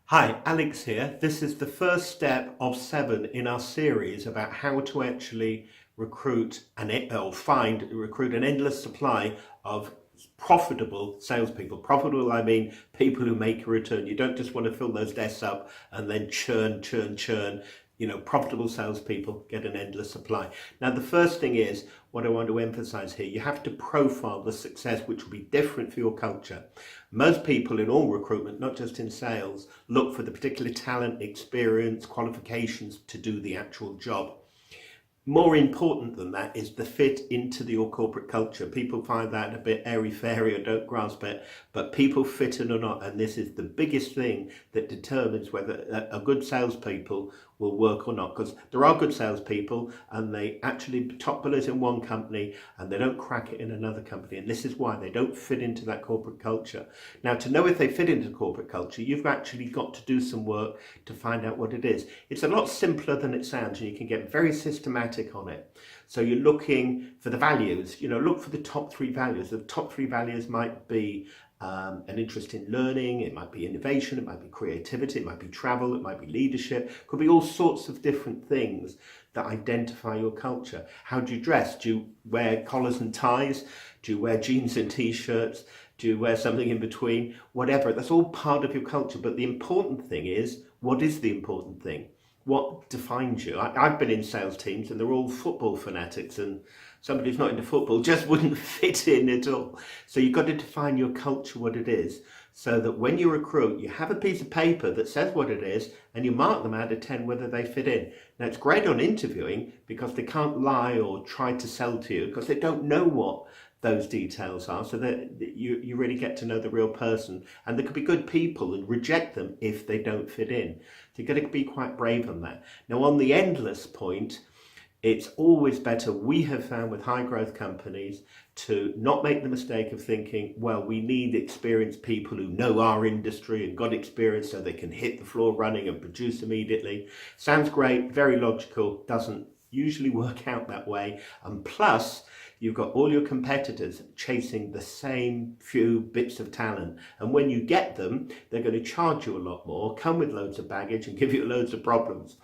Hi, Alex here. This is the first step of 7 in our series about how to actually recruit an endless supply of profitable salespeople. Profitable, I mean people who make a return. You don't just want to fill those desks up and then churn. Profitable salespeople get an endless supply. Now, the first thing is what I want to emphasize here. You have to profile the success, which will be different for your culture. Most people in all recruitment, not just in sales, look for the particular talent, experience, qualifications to do the actual job. More important than that is the fit into your corporate culture. People find that a bit airy-fairy or don't grasp it, but people fit in or not, and this is the biggest thing that determines whether a good salespeople will work or not. Because there are good salespeople and they actually top billers in one company and they don't crack it in another company, and this is why they don't fit into that corporate culture. Now, to know if they fit into corporate culture, you've actually got to do some work to find out what it is. It's a lot simpler than it sounds, and you can get very systematic on it. So you're looking for the values, look for the top 3 values. The top 3 values might be an interest in learning, it might be innovation, it might be creativity, it might be travel, it might be leadership, it could be all sorts of different things that identify your culture. How do you dress? Do you wear collars and ties? Do you wear jeans and t-shirts? Do you wear something in between? Whatever, that's all part of your culture. But the important thing is, what is the important thing? What defines you? I've been in sales teams and they're all football fanatics, and somebody who's not into football just wouldn't fit in at all. So you've got to define your culture, what it is, so that when you recruit, you have a piece of paper that says what it is and you mark them out of 10 whether they fit in. Now, it's great on interviewing because they can't lie or try to sell to you because they don't know what those details are, so that you really get to know the real person. And there could be good people and reject them if they don't fit in. So you've got to be quite brave on that. Now, on the endless point, it's always better, we have found with high growth companies, to not make the mistake of thinking, well, we need experienced people who know our industry and got experience so they can hit the floor running and produce immediately. Sounds great, very logical, doesn't usually work out that way. And plus, you've got all your competitors chasing the same few bits of talent. And when you get them, they're going to charge you a lot more, come with loads of baggage and give you loads of problems.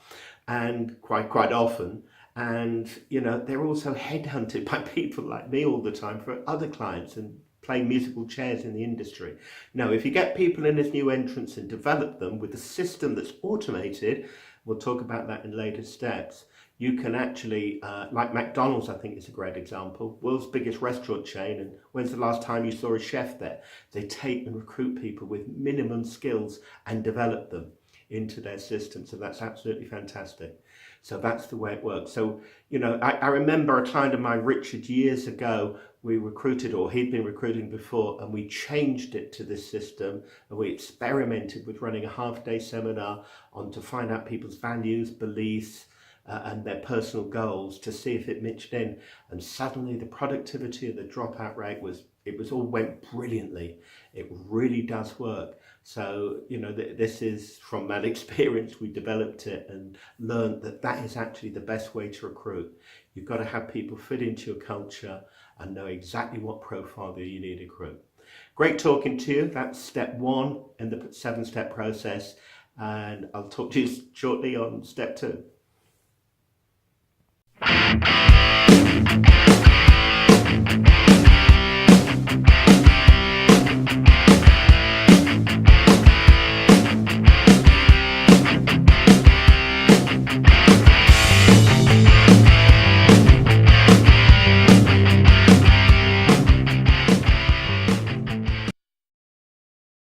And quite often, and they're also headhunted by people like me all the time for other clients and playing musical chairs in the industry. Now, if you get people in as new entrants and develop them with a system that's automated, we'll talk about that in later steps, you can actually, like McDonald's, I think is a great example, world's biggest restaurant chain, and when's the last time you saw a chef there? They take and recruit people with minimum skills and develop them into their system. So that's absolutely fantastic. So that's the way it works. So, I remember a client of mine, Richard, years ago, we recruited, or he'd been recruiting before, and we changed it to this system, and we experimented with running a half-day seminar on to find out people's values, beliefs, and their personal goals to see if it matched in. And suddenly the productivity of the dropout rate went brilliantly. It really does work. So, this is from that experience, we developed it and learned that is actually the best way to recruit. You've got to have people fit into your culture and know exactly what profile that you need to recruit. Great talking to you. That's step 1 in the 7-step process. And I'll talk to you shortly on step 2.